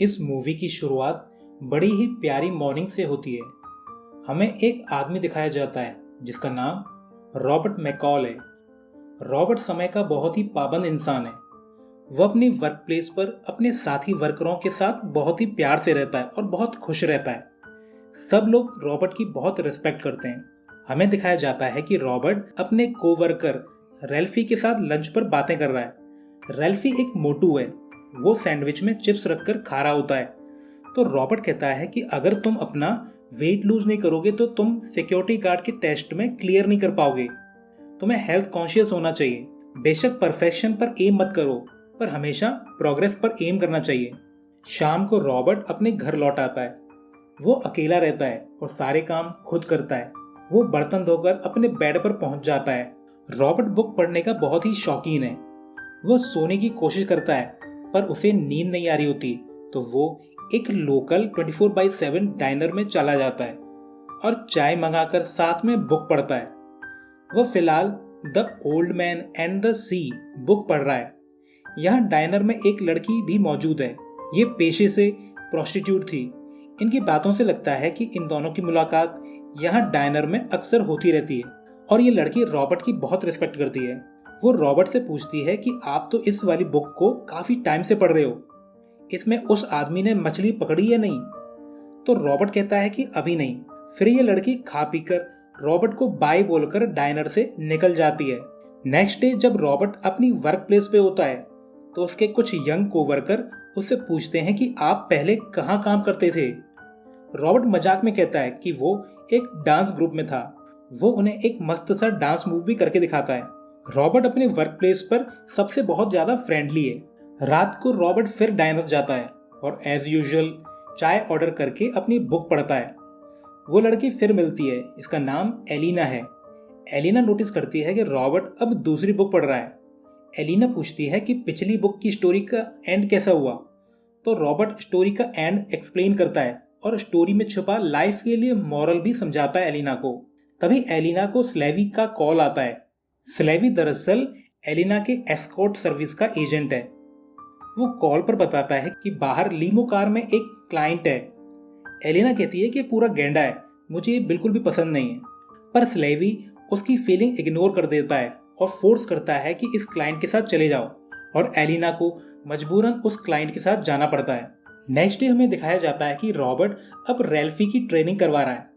इस मूवी की शुरुआत बड़ी ही प्यारी मॉर्निंग से होती है। हमें एक आदमी दिखाया जाता है जिसका नाम रॉबर्ट मैकॉल है। रॉबर्ट समय का बहुत ही पाबंद इंसान है। वह अपनी वर्क प्लेस पर अपने साथी वर्करों के साथ बहुत ही प्यार से रहता है और बहुत खुश रहता है। सब लोग रॉबर्ट की बहुत रिस्पेक्ट करते हैं। हमें दिखाया जाता है कि रॉबर्ट अपने कोवर्कर रेल्फी के साथ लंच पर बातें कर रहा है। रेल्फी एक मोटू है। वो सैंडविच में चिप्स रखकर खा रहा होता है। तो रॉबर्ट कहता है कि अगर तुम अपना वेट लूज नहीं करोगे तो तुम सिक्योरिटी गार्ड के टेस्ट में क्लियर नहीं कर पाओगे। तुम्हें हेल्थ कॉन्शियस होना चाहिए। बेशक परफेक्शन पर एम मत करो, पर हमेशा प्रोग्रेस पर एम करना चाहिए। शाम को रॉबर्ट अपने घर लौट आता है। वो अकेला रहता है और सारे काम खुद करता है। वो बर्तन धोकर अपने बेड पर पहुंच जाता है। रॉबर्ट बुक पढ़ने का बहुत ही शौकीन है। वो सोने की कोशिश करता है पर उसे नींद नहीं आ रही होती, तो वो एक लोकल 24/7 डाइनर में चला जाता है और चाय मंगाकर साथ में बुक पढ़ता है। वो फिलहाल the old man and the sea book पढ़ रहा है। यहाँ डाइनर में एक लड़की भी मौजूद है। ये पेशे से प्रोस्टिट्यूट थी। इनकी बातों से लगता है कि इन दोनों की मुलाकात यहाँ डाइनर में अक्सर होती रहती है और ये लड़की रॉबर्ट की बहुत रिस्पेक्ट करती है। वो रॉबर्ट से पूछती है कि आप तो इस वाली बुक को काफी टाइम से पढ़ रहे हो, इसमें उस आदमी ने मछली पकड़ी या नहीं? तो रॉबर्ट कहता है कि अभी नहीं। फिर ये लड़की खा पीकर रॉबर्ट को बाय बोलकर डाइनर से निकल जाती है। नेक्स्ट डे जब रॉबर्ट अपनी वर्क प्लेस पे होता है तो उसके कुछ यंग कोवर्कर उससे पूछते हैं कि आप पहले कहाँ काम करते थे। रॉबर्ट मजाक में कहता है कि वो एक डांस ग्रुप में था। वो उन्हें एक मस्त सा डांस मूव भी करके दिखाता है। रॉबर्ट अपने वर्क प्लेस पर सबसे बहुत ज्यादा फ्रेंडली है। रात को रॉबर्ट फिर डाइनर जाता है और एज यूजुअल चाय ऑर्डर करके अपनी बुक पढ़ता है। वो लड़की फिर मिलती है। इसका नाम एलिना है। एलिना नोटिस करती है कि रॉबर्ट अब दूसरी बुक पढ़ रहा है। एलिना पूछती है कि पिछली बुक की स्टोरी का एंड कैसा हुआ। तो रॉबर्ट स्टोरी का एंड एक्सप्लेन करता है और स्टोरी में छुपा लाइफ के लिए मॉरल भी समझाता है एलिना को। तभी एलिना को स्लेवी का कॉल आता है। स्लेवी दरअसल एलिना के एस्कॉर्ट सर्विस का एजेंट है। वो कॉल पर बताता है कि बाहर लीमो कार में एक क्लाइंट है। एलिना कहती है कि पूरा गेंडा है, मुझे बिल्कुल भी पसंद नहीं है। पर स्लेवी उसकी फीलिंग इग्नोर कर देता है और फोर्स करता है कि इस क्लाइंट के साथ चले जाओ, और एलिना को मजबूरन उस क्लाइंट के साथ जाना पड़ता है। नेक्स्ट डे हमें दिखाया जाता है कि रॉबर्ट अब रेल्फी की ट्रेनिंग करवा रहा है।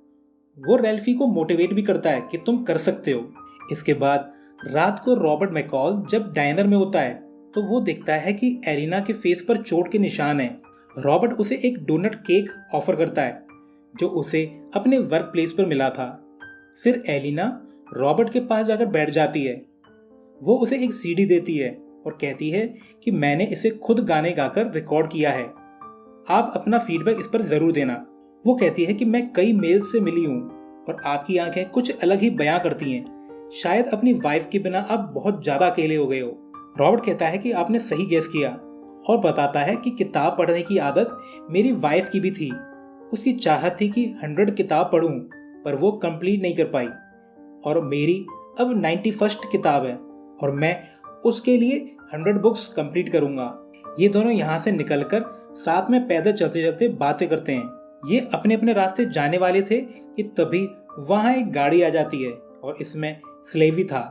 वो रेल्फी को मोटिवेट भी करता है कि तुम कर सकते हो। इसके बाद रात को रॉबर्ट मैकॉल जब डाइनर में होता है तो वो देखता है कि एलिना के फेस पर चोट के निशान हैं। रॉबर्ट उसे एक डोनट केक ऑफर करता है जो उसे अपने वर्क प्लेस पर मिला था। फिर एलिना रॉबर्ट के पास जाकर बैठ जाती है। वो उसे एक सीडी देती है और कहती है कि मैंने इसे खुद गाने गाकर रिकॉर्ड किया है, आप अपना फीडबैक इस पर जरूर देना। वो कहती है कि मैं कई मेल्स से मिली हूँ और आपकी आंखें कुछ अलग ही बयां करती हैं। शायद अपनी वाइफ के बिना आप बहुत ज्यादा अकेले हो गए हो। रॉबर्ट कहता है कि आपने सही गेस किया और बताता है कि किताब पढ़ने की आदत मेरी वाइफ की भी थी। उसकी चाहत थी कि 100 किताब पढूं, पर वो कंप्लीट नहीं कर पाई, और मेरी अब 91st किताब है और मैं उसके लिए 100 बुक्स कंप्लीट करूंगा। ये दोनों यहाँ से निकलकर साथ में पैदल चलते चलते बातें करते हैं। ये अपने अपने रास्ते जाने वाले थे कि तभी वहां एक गाड़ी आ जाती है और इसमें स्लेवी था।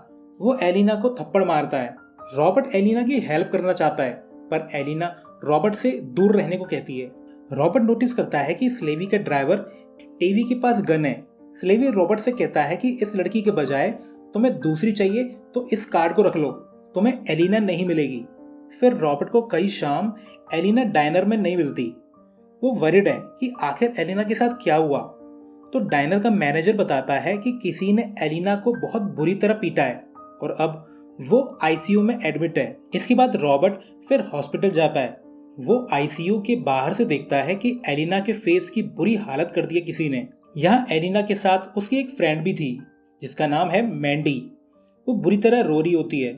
वो एलिना को थप्पड़ मारता है। रॉबर्ट एलिना की हेल्प करना चाहता है पर एलिना रॉबर्ट से दूर रहने को कहती है। रॉबर्ट नोटिस करता है कि स्लेवी का ड्राइवर टीवी के पास गन है। स्लेवी रॉबर्ट से कहता है कि इस लड़की के बजाय तुम्हें दूसरी चाहिए तो इस कार्ड को रख लो, तुम्हें एलिना नहीं मिलेगी। फिर रॉबर्ट को कई शाम एलिना डाइनर में नहीं मिलती। वो वरिड है कि आखिर एलिना के साथ क्या हुआ। तो डाइनर का मैनेजर बताता है कि किसी ने एलिना को बहुत बुरी तरह पीटा है और अब वो आईसीयू में एडमिट है। इसके बाद रॉबर्ट फिर हॉस्पिटल जाता है। वो आईसीयू के बाहर से देखता है कि एलिना के फेस की बुरी हालत कर दी है किसी ने। यहाँ एलिना के साथ उसकी एक फ्रेंड भी थी जिसका नाम है मैंडी। वो बुरी तरह रो रही होती है।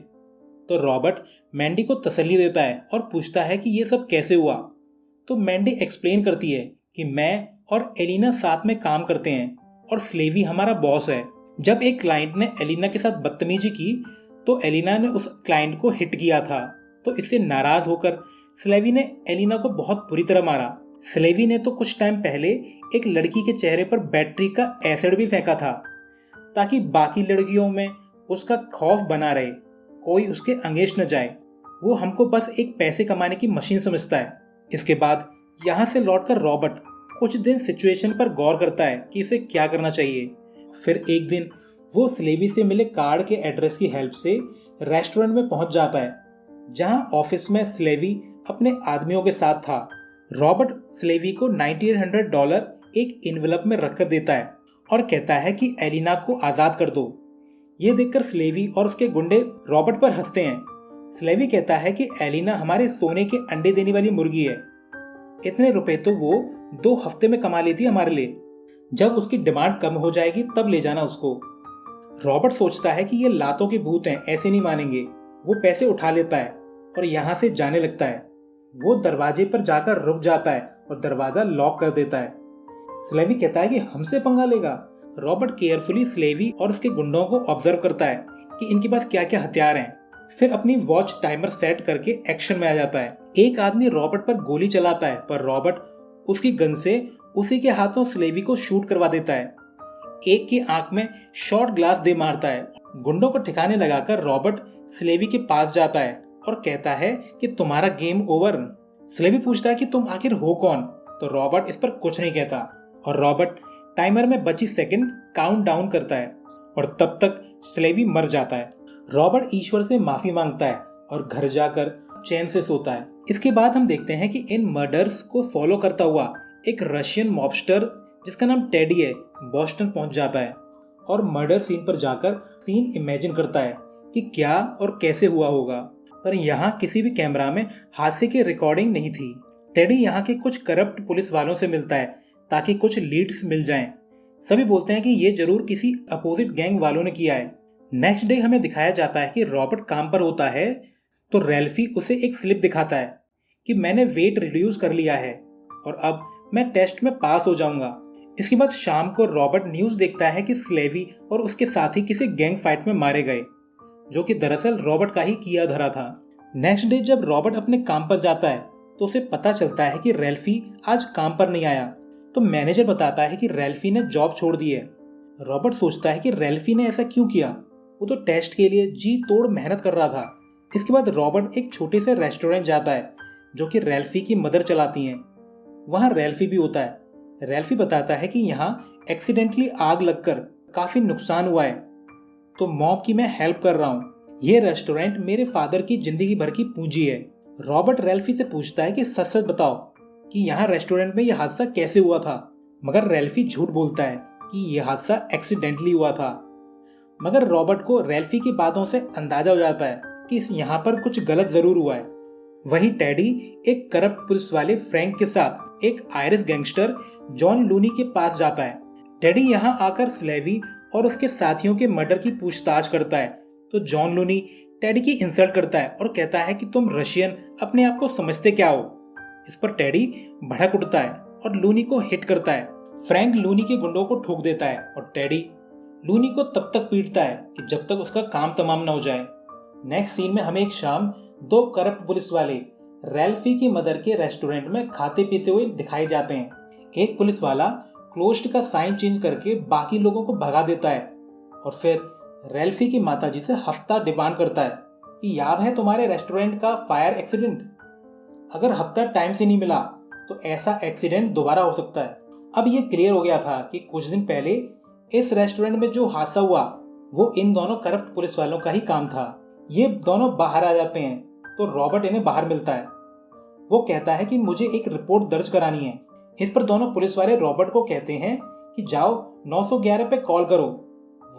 तो रॉबर्ट मैंडी को तसल्ली देता है और पूछता है कि ये सब कैसे हुआ। तो मैंडी एक्सप्लेन करती है कि मैं और एलिना साथ में काम करते हैं और स्लेवी हमारा बॉस है। जब एक क्लाइंट ने एलिना के साथ बदतमीजी की तो एलिना ने उस क्लाइंट को हिट किया था, तो इससे नाराज होकर स्लेवी ने एलिना को बहुत बुरी तरह मारा। स्लेवी ने तो कुछ टाइम पहले एक लड़की के चेहरे पर बैटरी का एसिड भी फेंका था ताकि बाकी लड़कियों में उसका खौफ बना रहे, कोई उसके अंगेज न जाए। वो हमको बस एक पैसे कमाने की मशीन समझता है। इसके बाद यहाँ से लौटकर रॉबर्ट कुछ दिन सिचुएशन पर गौर करता है कि इसे क्या करना चाहिए। फिर एक दिन वो स्लेवी से मिले कार्ड के एड्रेस की हेल्प से रेस्टोरेंट में पहुंच जाता है जहां ऑफिस में स्लेवी अपने आदमियों के साथ था। रॉबर्ट स्लेवी को $9800 एक इन्वेलप में रखकर देता है और कहता है कि एलिना को आज़ाद कर दो। ये देखकर स्लेवी और उसके गुंडे रॉबर्ट पर हंसते हैं। स्लेवी कहता है कि एलिना हमारे सोने के अंडे देने वाली मुर्गी है, इतने रुपए तो वो 2 हफ्ते में कमा लेती हमारे लिए। जब उसकी डिमांड कम हो जाएगी तब ले जाना उसको। रॉबर्ट सोचता है कि ये लातों के भूत हैं, ऐसे नहीं मानेंगे। वो पैसे उठा लेता है और यहाँ से जाने लगता है। वो दरवाजे पर जाकर रुक जाता है और दरवाजा लॉक कर देता है। स्लेवी कहता है कि हमसे पंगा लेगा। रॉबर्ट केयरफुली स्लेवी और उसके गुंडों को ऑब्जर्व करता है कि इनके पास क्या क्या हथियार हैं। फिर अपनी वॉच टाइमर सेट करके एक्शन में आ जाता है। एक आदमी रॉबर्ट पर गोली चलाता है पर रॉबर्ट उसकी गन से उसी के हाथों स्लेवी को शूट करवा देता है। एक की आंख में शॉट ग्लास दे मारता है। गुंडों को ठिकाने लगाकर रॉबर्ट स्लेवी के पास जाता है और कहता है कि तुम्हारा गेम ओवर। स्लेवी पूछता है कि तुम आखिर हो कौन, तो रॉबर्ट इस पर कुछ नहीं कहता और रॉबर्ट टाइमर में बची सेकंड काउंट डाउन करता है और तब तक स्लेवी मर जाता है। रॉबर्ट ईश्वर से माफी मांगता है और घर जाकर चैन से सोता है। इसके बाद हम देखते हैं कि इन मर्डर्स को फॉलो करता हुआ एक रशियन मॉबस्टर जिसका नाम टेडी है बॉस्टन पहुंच जाता है और मर्डर सीन पर जाकर सीन इमेजिन करता है कि क्या और कैसे हुआ होगा। पर यहाँ किसी भी कैमरा में हादसे की रिकॉर्डिंग नहीं थी। टेडी यहाँ के कुछ करप्ट पुलिस वालों से मिलता है ताकि कुछ लीड्स मिल जाएं। सभी बोलते हैं कि ये जरूर किसी अपोजिट गैंग वालों ने किया है। नेक्स्ट डे हमें दिखाया जाता है कि रॉबर्ट काम पर होता है तो रैल्फी उसे एक स्लिप दिखाता है कि मैंने वेट रिड्यूस कर लिया है और अब मैं टेस्ट में पास हो जाऊंगा। इसके बाद शाम को रॉबर्ट न्यूज देखता है कि स्लेवी और उसके साथी किसी गैंग फाइट में मारे गए, जो कि दरअसल रॉबर्ट का ही किया धरा था। नेक्स्ट डे जब रॉबर्ट अपने काम पर जाता है तो उसे पता चलता है कि रैल्फी आज काम पर नहीं आया। तो मैनेजर बताता है कि रैल्फी ने जॉब छोड़ दी है। रॉबर्ट सोचता है कि रैल्फी ने ऐसा क्यों किया, वो तो टेस्ट के लिए जी तोड़ मेहनत कर रहा था। इसके बाद रॉबर्ट एक छोटे से रेस्टोरेंट जाता है जो कि रैल्फी की मदर चलाती हैं। वहाँ रैल्फी भी होता है। रैल्फी बताता है कि यहाँ एक्सीडेंटली आग लगकर काफी नुकसान हुआ है, तो मॉब की मैं हेल्प कर रहा हूँ। ये रेस्टोरेंट मेरे फादर की जिंदगी भर की पूंजी है। रॉबर्ट रैल्फी से पूछता है कि सच सच बताओ कि यहाँ रेस्टोरेंट में यह हादसा कैसे हुआ था, मगर रैल्फी झूठ बोलता है कि यह हादसा एक्सीडेंटली हुआ था। मगर रॉबर्ट को रैल्फी की बातों से अंदाजा हो जाता है कि यहाँ पर कुछ गलत जरूर हुआ है। वही टेडी एक करप्ट पुलिस वाले फ्रैंक के साथ एक आयरिश गैंगस्टर जॉन लूनी के पास जाता है। टेडी यहाँ आकर स्लेवी और उसके साथियों के मर्डर की पूछताछ करता है तो जॉन लूनी टेडी की इंसल्ट करता है और कहता है कि तुम रशियन अपने आप को समझते क्या हो। इस पर टेडी भड़क उठता है और लूनी को हिट करता है। फ्रैंक लूनी के गुंडों को ठोक देता है और टेडी लूनी को तब तक पीटता है कि जब तक उसका काम तमाम न हो जाए। नेक्स्ट सीन में हमें एक शाम 2 करप्ट पुलिस वाले रैल्फी की मदर के रेस्टोरेंट में खाते पीते हुए दिखाए जाते हैं। एक पुलिस वाला क्लोज्ड का साइन चेंज करके बाकी लोगों को भगा देता है और फिर रैल्फी की माताजी से हफ्ता डिमांड करता है कि याद है तुम्हारे रेस्टोरेंट का फायर एक्सीडेंट, अगर हफ्ता टाइम से नहीं मिला तो ऐसा एक्सीडेंट दोबारा हो सकता है। अब ये क्लियर हो गया था कि कुछ दिन पहले इस रेस्टोरेंट में जो हादसा हुआ वो इन दोनों करप्ट पुलिस वालों का ही काम था। ये दोनों बाहर आ जाते हैं तो रॉबर्ट इन्हें बाहर मिलता है। वो कहता है कि मुझे एक रिपोर्ट दर्ज करानी है। इस पर दोनों पुलिस वाले रॉबर्ट को कहते हैं कि जाओ 911 पे कॉल करो,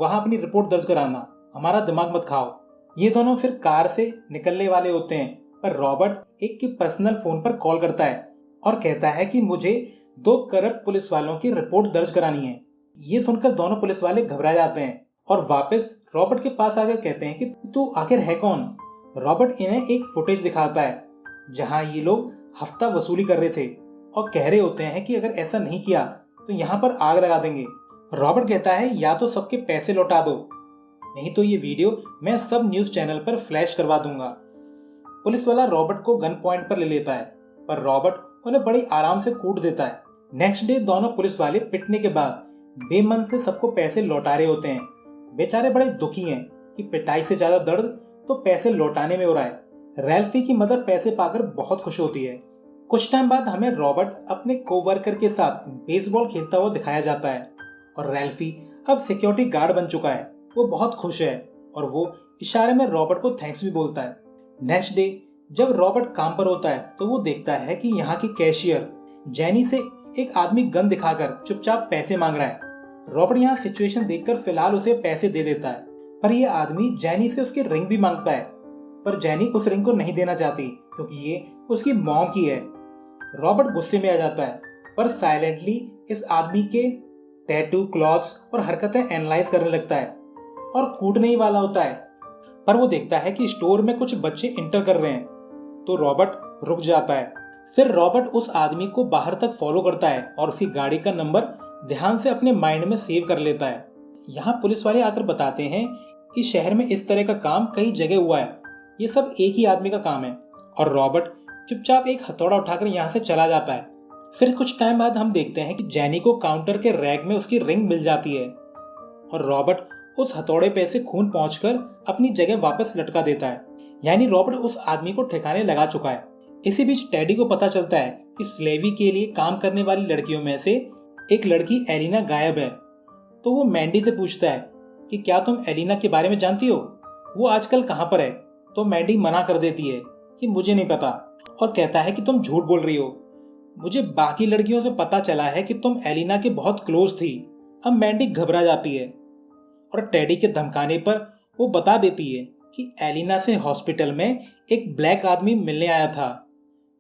वहां अपनी रिपोर्ट दर्ज कराना, हमारा दिमाग मत खाओ। ये दोनों फिर कार से निकलने वाले होते हैं पर रॉबर्ट एक के पर्सनल फोन पर कॉल करता है और कहता है कि मुझे 2 करप्ट पुलिस वालों की रिपोर्ट दर्ज करानी है। ये सुनकर दोनों पुलिस वाले घबरा जाते हैं और वापस रॉबर्ट के पास आकर कहते हैं कि तू आखिर है कौन। रॉबर्ट इन्हें एक फुटेज दिखाता है जहां ये लोग हफ्ता वसूली कर रहे थे और कह रहे होते हैं कि अगर ऐसा नहीं किया तो यहाँ पर आग लगा देंगे। रॉबर्ट कहता है या तो सबके पैसे लौटा दो, नहीं तो ये वीडियो मैं सब न्यूज चैनल पर फ्लैश करवा दूंगा। पुलिस वाला रॉबर्ट को गन पॉइंट पर ले लेता है, पर रॉबर्ट उन्हें बड़ी आराम से कूट देता है। नेक्स्ट डे दोनों पुलिस वाले पिटने के बाद बेमन से सबको पैसे लौटा रहे होते हैं। बेचारे बड़े दुखी हैं कि पिटाई से ज्यादा दर्द तो पैसे लौटाने में हो रहा है। रैल्फी की मदर पैसे पाकर बहुत खुश होती है। कुछ टाइम बाद हमें रॉबर्ट अपने कोवर्कर के साथ बेसबॉल खेलता हुआ दिखाया जाता है और रैल्फी अब सिक्योरिटी गार्ड बन चुका है। वो बहुत खुश है और वो इशारे में रॉबर्ट को थैंक्स भी बोलता है। नेक्स्ट डे जब रॉबर्ट काम पर होता है तो वो देखता है कि यहाँ की कैशियर जेनी से एक आदमी गन दिखाकर चुपचाप पैसे मांग रहा है। रॉबर्ट यहाँ सिचुएशन देखकर फिलहाल उसे पैसे दे देता है, पर यह आदमी जेनी से उसकी रिंग भी मांगता है, पर जेनी उस रिंग को नहीं देना चाहती क्योंकि ये उसकी मॉम की है। रॉबर्ट गुस्से में आ जाता है, पर साइलेंटली इस आदमी के टैटू, क्लॉथ्स और हरकतें एनालाइज करने लगता है और कूटने ही वाला होता है, पर वो देखता है कि स्टोर में कुछ बच्चे इंटर कर रहे हैं, तो रॉबर्ट रुक जाता है। फिर रॉबर्ट उस आदमी को बाहर तक फॉलो करता है और उसकी गाड़ी का नंबर ध्यान से अपने माइंड में सेव कर लेता है। यहाँ पुलिस वाले आकर बताते हैं कि शहर में इस तरह का काम कई जगह हुआ है, ये सब एक ही आदमी का काम है, और रॉबर्ट चुपचाप एक हथौड़ा उठाकर यहाँ से चला जाता है। फिर कुछ टाइम बाद हम देखते हैं कि जेनी को काउंटर के रैक में उसकी रिंग मिल जाती है और रॉबर्ट उस हथौड़े पे से खून पहुंचकर अपनी जगह वापस लटका देता है। यानी रॉबर्ट उस आदमी को ठिकाने लगा चुका है। इसी बीच टेडी को पता चलता है कि स्लेवी के लिए काम करने वाली लड़कियों में से एक लड़की एलिना गायब है, तो वो मैंडी से पूछता है कि क्या तुम एलिना के बारे में जानती हो, वो आजकल कहाँ पर है। तो मैंडी मना कर देती है कि मुझे नहीं पता और कहता है कि तुम झूठ बोल रही हो, मुझे बाकी लड़कियों से पता चला है कि तुम एलिना के बहुत क्लोज थी। अब मैंडी घबरा जाती है और टेडी के धमकाने पर वो बता देती है कि एलिना से हॉस्पिटल में एक ब्लैक आदमी मिलने आया था,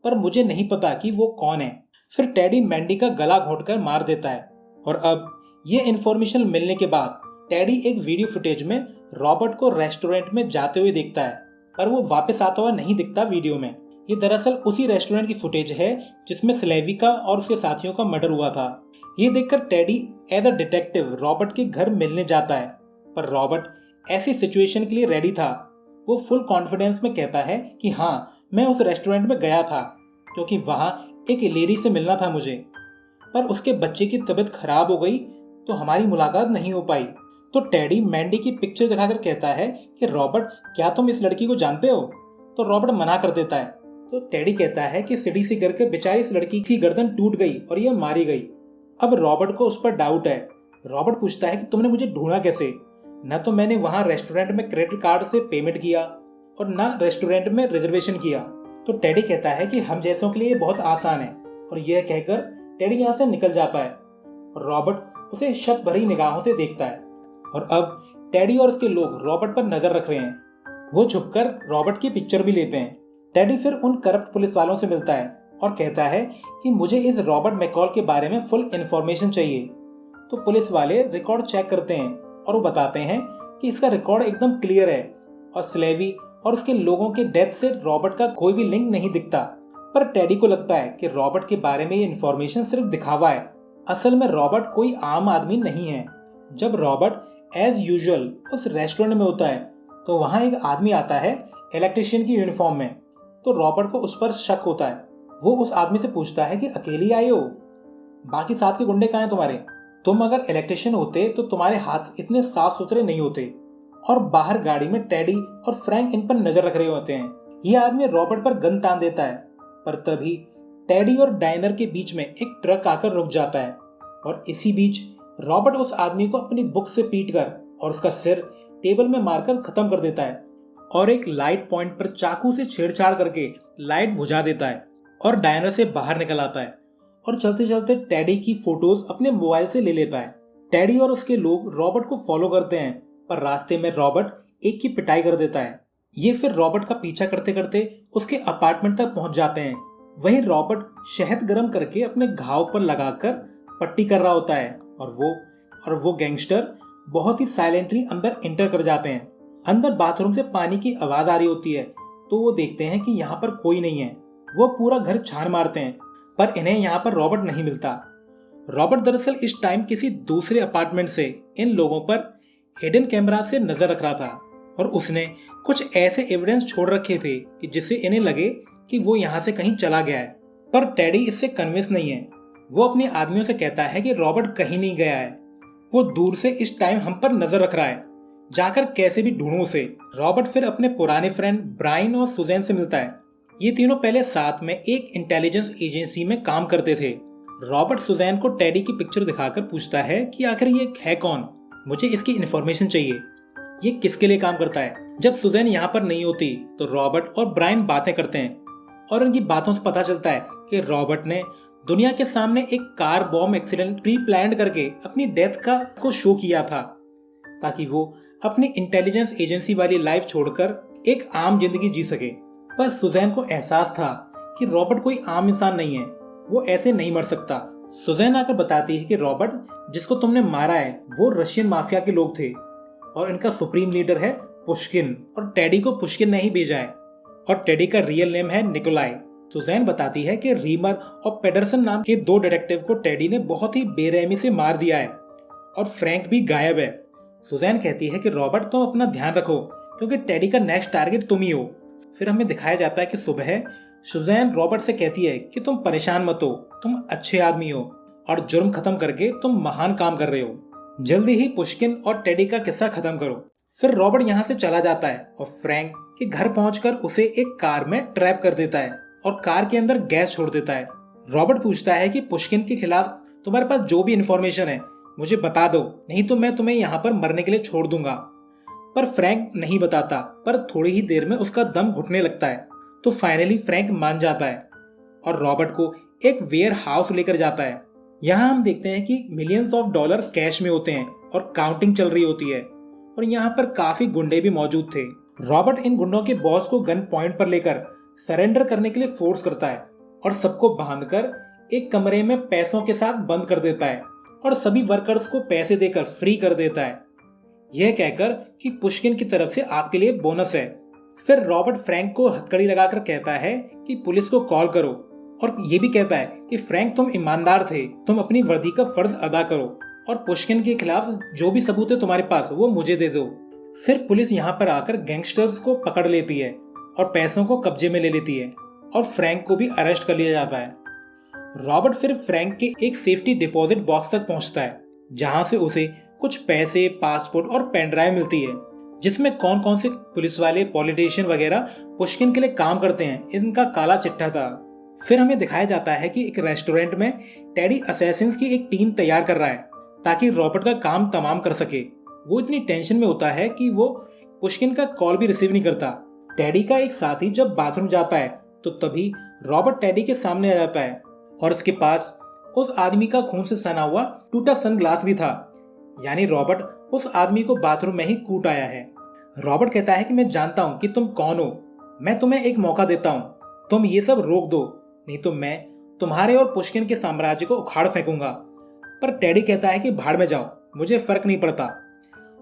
पर मुझे नहीं पता कि वो कौन है। फिर टेडी मैंडी का गला घोंटकर मार देता है और अब ये इन्फॉर्मेशन मिलने के बाद टेडी एक वीडियो फुटेज में रॉबर्ट को रेस्टोरेंट में जाते हुए देखता है, पर वो वापस आता हुआ नहीं दिखता वीडियो में। ये दरअसल उसी रेस्टोरेंट की फुटेज है जिसमें स्लेवी का और उसके साथियों का मर्डर हुआ था। ये देखकर Teddy as a detective Robert के घर मिलने जाता है, पर रॉबर्ट ऐसी सिचुएशन के लिए रेडी था। वो फुल कॉन्फिडेंस में कहता है कि हाँ, मैं उस रेस्टोरेंट में गया था क्योंकि वहां एक लेडी से मिलना था मुझे, पर उसके बच्चे की तबीयत खराब हो गई तो हमारी मुलाकात नहीं हो पाई। तो टेडी मैंडी की पिक्चर दिखाकर कहता है कि रॉबर्ट, क्या तुम इस लड़की को जानते हो? तो रॉबर्ट मना कर देता है। तो टेडी कहता है कि सीढ़ी से गिर के बेचारी इस लड़की की गर्दन टूट गई और यह मारी गई। अब रॉबर्ट को उस पर डाउट है। रॉबर्ट पूछता है कि तुमने मुझे ढूंढा कैसे? न तो मैंने वहां रेस्टोरेंट में क्रेडिट कार्ड से पेमेंट किया और न रेस्टोरेंट में रिजर्वेशन किया। तो टेडी कहता है कि हम जैसों के लिए बहुत आसान है, और यह कहकर टेडी यहाँ से निकल जाता है और रॉबर्ट उसे शक भरी निगाहों से देखता है। और अब टेडी और उसके लोग रॉबर्ट पर नजर रख रहे हैं। वो छुपकर रॉबर्ट की पिक्चर भी लेते हैं। टेडी फिर उन करप्ट पुलिस वालों से मिलता है और कहता है कि मुझे इस रॉबर्ट मैकॉल के बारे में फुल इन्फॉर्मेशन चाहिए। तो पुलिस वाले रिकॉर्ड चेक करते हैं और वो बताते हैं कि इसका रिकॉर्ड एकदम क्लियर है और स्लेवी और उसके लोगों के डेथ से रॉबर्ट का कोई भी लिंक नहीं दिखता। पर टेडी को लगता है कि रॉबर्ट के बारे में ये इन्फॉर्मेशन सिर्फ दिखावा है, असल में रॉबर्ट कोई आम आदमी नहीं है। जब रॉबर्ट एज यूजुअल उस रेस्टोरेंट में होता है तो वहां एक आदमी आता है इलेक्ट्रिशियन की यूनिफॉर्म में। तो रॉबर्ट को उस पर शक होता है। वो उस आदमी से पूछता है कि अकेली आए हो, बाकी साथ के गुंडे कहाँ हैं तुम्हारे? तुम अगर इलेक्ट्रिशियन होते तो तुम्हारे हाथ इतने साफ सुथरे नहीं होते। और बाहर गाड़ी में टेडी और फ्रैंक इन पर नजर रख रहे होते हैं। ये आदमी रॉबर्ट पर गन तान देता है, पर तभी टेडी और डायनर के बीच में एक ट्रक आकर रुक जाता है और इसी बीच रॉबर्ट उस आदमी को अपनी बुक से पीटकर और उसका सिर टेबल में मारकर खत्म कर देता है और एक लाइट पॉइंट पर चाकू से छेड़छाड़ करके लाइट बुझा देता है और डायनर से बाहर निकल आता है और चलते चलते टेडी की फोटोज अपने मोबाइल से ले लेता है। टेडी और उसके लोग रॉबर्ट को फॉलो करते हैं, पर रास्ते में रॉबर्ट एक की पिटाई कर देता है। ये फिर रॉबर्ट का पीछा करते करते उसके अपार्टमेंट तक पहुंच जाते हैं। वहीं रॉबर्ट शहद गर्म करके अपने घाव पर लगाकर पट्टी कर रहा होता है और वो गैंगस्टर बहुत ही साइलेंटली अंदर एंटर कर जाते हैं। अंदर बाथरूम से पानी की आवाज आ रही होती है, तो वो देखते हैं कि यहाँ पर कोई नहीं है। वो पूरा घर छान मारते हैं, पर इन्हें यहाँ पर रॉबर्ट नहीं मिलता। रॉबर्ट दरअसल इस टाइम किसी दूसरे अपार्टमेंट से इन लोगों पर हिडन कैमरा से नजर रख रहा था और उसने कुछ ऐसे एविडेंस छोड़ रखे थे कि जिससे इन्हें लगे कि वो यहाँ से कहीं चला गया है। पर टेडी इससे कन्विंस नहीं है। वो अपने आदमियों से कहता है कि रॉबर्ट कहीं नहीं गया है, वो दूर से इस टाइम हम पर नजर रख रहा है, जाकर कैसे भी ढूंढूं उसे। रॉबर्ट फिर अपने पुराने फ्रेंड ब्रायन और सुजैन से मिलता है। ये तीनों पहले साथ में एक इंटेलिजेंस एजेंसी में काम करते थे। रॉबर्ट सुजैन को टेडी की पिक्चर दिखाकर पूछता है कि आखिर ये है कौन, मुझे इसकी इन्फॉर्मेशन चाहिए, ये किसके लिए काम करता है। जब सुजैन यहाँ पर नहीं होती तो रॉबर्ट और ब्रायन बातें करते हैं और उनकी बातों से पता चलता है कि रॉबर्ट ने दुनिया के सामने एक car bomb accident pre plan करके अपनी डेथ को शो किया था, ताकि वो अपनी इंटेलिजेंस एजेंसी वाली लाइफ छोड़कर एक आम जिंदगी जी सके। पर सुजैन को एहसास था कि रॉबर्ट कोई आम इंसान नहीं है, वो ऐसे नहीं मर सकता। सुजैन आकर बताती है कि रॉबर्ट जिसको तुमने मारा है वो रशियन माफिया के लोग थे और इनका सुप्रीम लीडर है पुश्किन, और टेडी को पुश्किन ने ही भेजा है और टेडी का रियल नेम है निकोलाई। सुजैन बताती है कि रीमर और पेडरसन नाम के दो डिटेक्टिव को टेडी ने बहुत ही बेरहमी से मार दिया है और फ्रैंक भी गायब है। सुजैन कहती है कि रॉबर्ट तुम अपना ध्यान रखो क्योंकि टेडी का नेक्स्ट टारगेट तुम ही हो। फिर हमें दिखाया जाता है कि सुबह सुजैन रॉबर्ट से कहती है कि तुम परेशान मत हो, तुम अच्छे आदमी हो और जुर्म खत्म करके तुम महान काम कर रहे हो। जल्दी ही पुश्किन और टेडी का किस्सा खत्म करो। फिर रॉबर्ट यहाँ से चला जाता है और फ्रैंक के घर पहुंचकर उसे एक कार में ट्रैप कर देता है और कार के अंदर गैस छोड़ देता है। रॉबर्ट पूछता है कि पुश्किन के खिलाफ तुम्हारे पास जो भी इंफॉर्मेशन है मुझे बता दो, नहीं तो मैं तुम्हें यहाँ पर मरने के लिए छोड़ दूंगा। पर फ्रैंक नहीं बताता, पर थोड़ी ही देर में उसका दम घुटने लगता है। तो फाइनली फ्रैंक मान जाता है और रॉबर्ट को एक वेयर हाउस लेकर जाता है। यहाँ हम देखते हैं कि मिलियंस ऑफ डॉलर कैश में होते हैं और काउंटिंग चल रही होती है और यहाँ पर काफी गुंडे भी मौजूद थे। रॉबर्ट इन गुंडों के बॉस को गन पॉइंट पर लेकर सरेंडर करने के लिए फोर्स करता है और सबको बांधकर एक कमरे में पैसों के साथ बंद कर देता है और सभी वर्कर्स को पैसे देकर फ्री कर देता है, यह कहकर कि पुश्किन की तरफ से आपके लिए बोनस है। फिर रॉबर्ट फ्रैंक को हथकड़ी लगाकर कहता है कि पुलिस को कॉल करो और ये भी कहता है कि फ्रैंक तुम ईमानदार थे, तुम अपनी वर्दी का फर्ज अदा करो और पुश्किन के खिलाफ जो भी सबूत है तुम्हारे पास वो मुझे दे दो। फिर पुलिस यहाँ पर आकर गैंगस्टर्स को पकड़ लेती है और पैसों को कब्जे में ले लेती है और फ्रैंक को भी अरेस्ट कर लिया जाता है। रॉबर्ट फिर फ्रैंक के एक सेफ्टी डिपॉजिट बॉक्स तक पहुंचता है जहां से उसे कुछ पैसे, पासपोर्ट और पेन ड्राइव मिलती है जिसमें कौन कौन से पुलिस वाले, पॉलिटिशियन वगैरह पुश्किन के लिए काम करते हैं इनका काला चिट्ठा था। फिर हमें दिखाया जाता है कि एक रेस्टोरेंट में टेडी असैसिन्स की एक टीम तैयार कर रहा है ताकि रॉबर्ट का काम तमाम कर सके। वो इतनी टेंशन में होता है कि वो पुश्किन का कॉल भी रिसीव नहीं करता। टेडी का एक साथी जब बाथरूम जाता है तो तभी रॉबर्ट टेडी के सामने आ जाता है और उसके पास उस आदमी का खून से सना हुआ टूटा सनग्लास भी था, यानी रॉबर्ट उस आदमी को बाथरूम में ही कूट आया है। रॉबर्ट कहता है कि मैं जानता हूं कि तुम कौन हो, मैं तुम्हें एक मौका देता हूं, तुम ये सब रोक दो, नहीं तो मैं तुम्हारे और पुश्किन के साम्राज्य को उखाड़ फेंकूंगा। पर टेडी कहता है कि भाड़ में जाओ, मुझे फर्क नहीं पड़ता।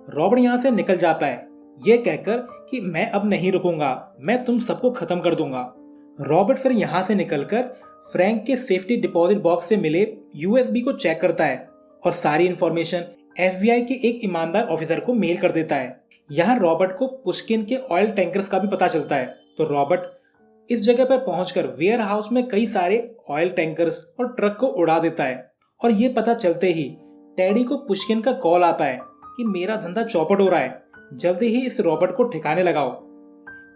रॉबर्ट यहाँ से निकल जाता है ये कहकर कि मैं अब नहीं रुकूंगा, मैं तुम सबको खत्म कर दूंगा। रॉबर्ट फिर यहाँ से निकलकर फ्रैंक के सेफ्टी डिपॉजिट बॉक्स से मिले यूएसबी को चेक करता है और सारी इंफॉर्मेशन एफबीआई के एक ईमानदार ऑफिसर को मेल कर देता है। यहाँ रॉबर्ट को पुश्किन के ऑयल टैंकर्स का भी पता चलता है, तो रॉबर्ट इस जगह पर पहुंचकर वेयर हाउस में कई सारे ऑयल टैंकर्स और ट्रक को उड़ा देता है और ये पता चलते ही टेडी को पुश्किन का कॉल आता है कि मेरा धंधा चौपट हो रहा है, जल्दी ही इस रॉबर्ट को ठिकाने लगाओ।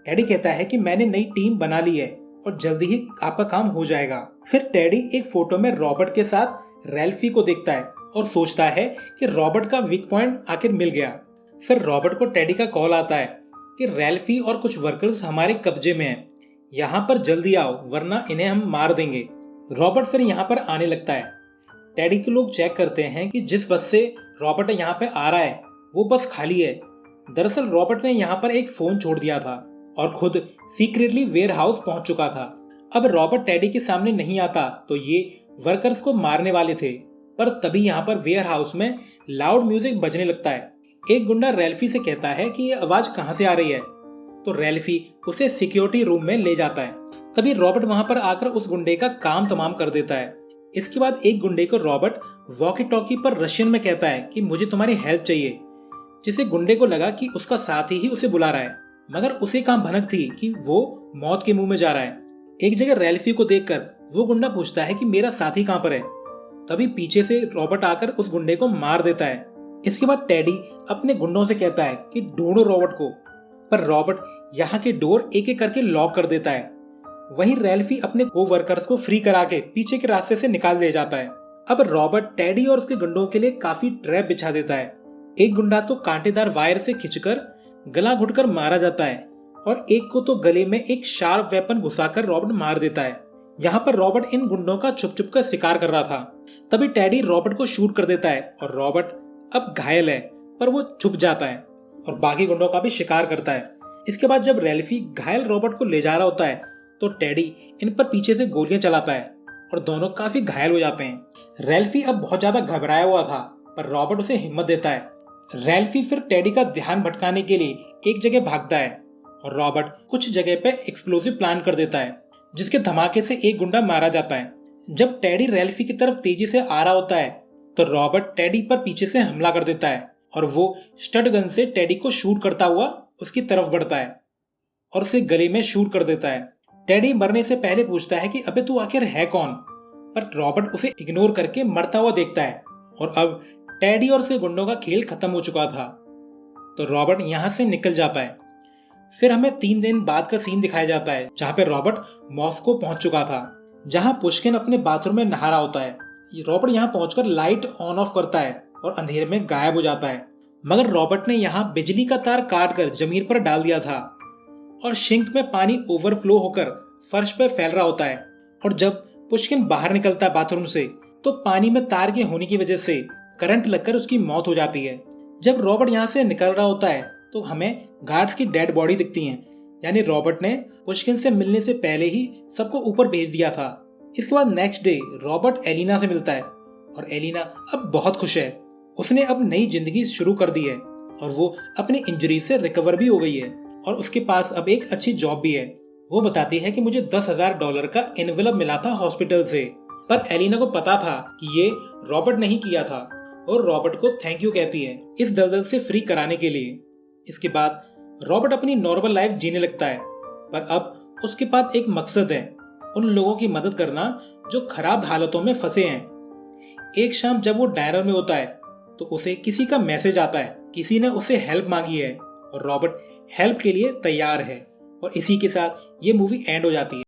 टेडी कहता है कि मैंने नई टीम बना ली है और जल्दी ही आपका काम हो जाएगा। फिर टेडी एक फोटो में रॉबर्ट के साथ रैल्फी को देखता है और सोचता है कि रॉबर्ट का वीक पॉइंट आखिर मिल गया। फिर रॉबर्ट को टेडी का कॉल आता है कि रैल्फी और कुछ वर्कर्स हमारे कब्जे में हैं, यहाँ पर जल्दी आओ वरना इन्हें हम मार देंगे। रॉबर्ट फिर यहाँ पर आने लगता है। टेडी के लोग चेक करते हैं कि जिस बस से रॉबर्ट यहाँ पे आ रहा है वो बस खाली है। दरअसल रॉबर्ट ने यहाँ पर एक फोन छोड़ दिया था और खुद सीक्रेटली वेयर हाउस पहुंच चुका था। अब रॉबर्ट टेडी के सामने नहीं आता तो ये वर्कर्स को मारने वाले थे, पर तभी यहाँ पर वेयर हाउस में लाउड म्यूजिक बजने लगता है। एक गुंडा रैल्फी से कहता है कि ये आवाज कहाँ से आ रही है, तो रैल्फी उसे सिक्योरिटी रूम में ले जाता है। तभी रॉबर्ट वहां पर आकर उस गुंडे का काम तमाम कर देता है। इसके बाद एक गुंडे को रॉबर्ट वॉकी टॉकी पर रशियन में कहता है कि मुझे तुम्हारी हेल्प चाहिए। जिसे गुंडे को लगा कि उसका साथी ही उसे बुला रहा है, मगर उसे कहाँ भनक थी कि वो मौत के मुंह में जा रहा है। एक जगह रैल्फी को देखकर वो गुंडा पूछता है कि मेरा साथी कहाँ पर है। तभी पीछे से रॉबर्ट आकर उस गुंडे को मार देता है। इसके बाद टेडी अपने गुंडों से कहता है कि ढूंढो रॉबर्ट को, पर रॉबर्ट यहाँ के डोर एक एक करके लॉक कर देता है। वहीं रैल्फी अपने को वर्कर्स को फ्री करा के पीछे के रास्ते से निकाल ले जाता है। अब रॉबर्ट टेडी और उसके गुंडों के लिए काफी ट्रैप बिछा देता है। एक गुंडा तो कांटेदार वायर से खींचकर गला घुटकर मारा जाता है और एक को तो गले में एक शार्प वेपन घुसाकर रॉबर्ट मार देता है। यहाँ पर रॉबर्ट इन गुंडों का छुप छुप कर शिकार कर रहा था। तभी टेडी रॉबर्ट को शूट कर देता है और रॉबर्ट अब घायल है, पर वो छुप जाता है और बाकी गुंडों का भी शिकार करता है। इसके बाद जब रैल्फी घायल रॉबर्ट को ले जा रहा होता है तो टेडी इन पर पीछे से गोलियां चलाता है और दोनों काफी घायल हो जाते हैं। रैल्फी अब बहुत ज्यादा घबराया हुआ था, पर रॉबर्ट उसे हिम्मत देता है। रैल्फी फिर टेडी का ध्यान भटकाने के लिए एक जगह भागता है और रॉबर्ट कुछ जगह पे एक्सप्लोसिव प्लान कर देता है, जिसके धमाके से एक गुंडा मारा जाता है। जब टेडी रैल्फी की तरफ तेजी से आ रहा होता है तो रॉबर्ट टेडी पर पीछे से हमला कर देता है और वो स्टड गन से टेडी को शूट करता हुआ उसकी तरफ बढ़ता है और उसे गले में शूट कर देता है। टेडी मरने से पहले पूछता है कि अबे तू आखिर है कौन, पर रॉबर्ट उसे इग्नोर करके मरता हुआ देखता है और अब टेडी और उसके गुंडों का खेल खत्म हो चुका था, तो रॉबर्ट यहाँ से निकल जाता है। फिर हमें 3 दिन बाद का सीन दिखाया जाता है जहाँ पे रॉबर्ट मॉस्को पहुंच चुका था, जहाँ पुष्किन अपने बाथरूम में नहा रहा होता है। रॉबर्ट यहाँ पहुंचकर लाइट ऑन ऑफ करता है और अंधेरे में गायब हो जाता है, मगर रॉबर्ट ने यहाँ बिजली का तार काट कर जमीन पर डाल दिया था और सिंक में पानी ओवरफ्लो होकर फर्श पर फैल रहा होता है। और जब पुष्किन बाहर निकलता है बाथरूम से तो पानी में तार के होने की वजह से करंट लगकर उसकी मौत हो जाती है। जब रॉबर्ट यहाँ से निकल रहा होता है तो हमें गार्ड्स की डेड बॉडी दिखती है, यानी रॉबर्ट ने पुष्किन से मिलने से पहले ही सबको ऊपर भेज दिया था। इसके बाद नेक्स्ट डे रॉबर्ट एलिना से मिलता है और एलिना अब बहुत खुश है। उसने अब नई जिंदगी शुरू कर दी है और वो अपनी इंजरी से रिकवर भी हो गई है और उसके पास अब एक अच्छी जॉब भी है। वो बताती है कि मुझे $10,000 का एनवेलप मिला था हॉस्पिटल से, पर एलिना को पता था कि ये रॉबर्ट नहीं किया था और रॉबर्ट को थैंक यू कहती है इस दलदल से फ्री कराने के लिए। इसके बाद रॉबर्ट अपनी नॉर्मल लाइफ जीने लगता है, पर अब उसके पास एक मकसद है, उन लोगों की मदद करना जो खराब हालतों में फंसे हैं। एक शाम जब वो डायनर में होता है तो उसे किसी का मैसेज आता है, किसी ने उसे हेल्प मांगी है और रॉबर्ट हेल्प के लिए तैयार है। और इसी के साथ ये मूवी एंड हो जाती है।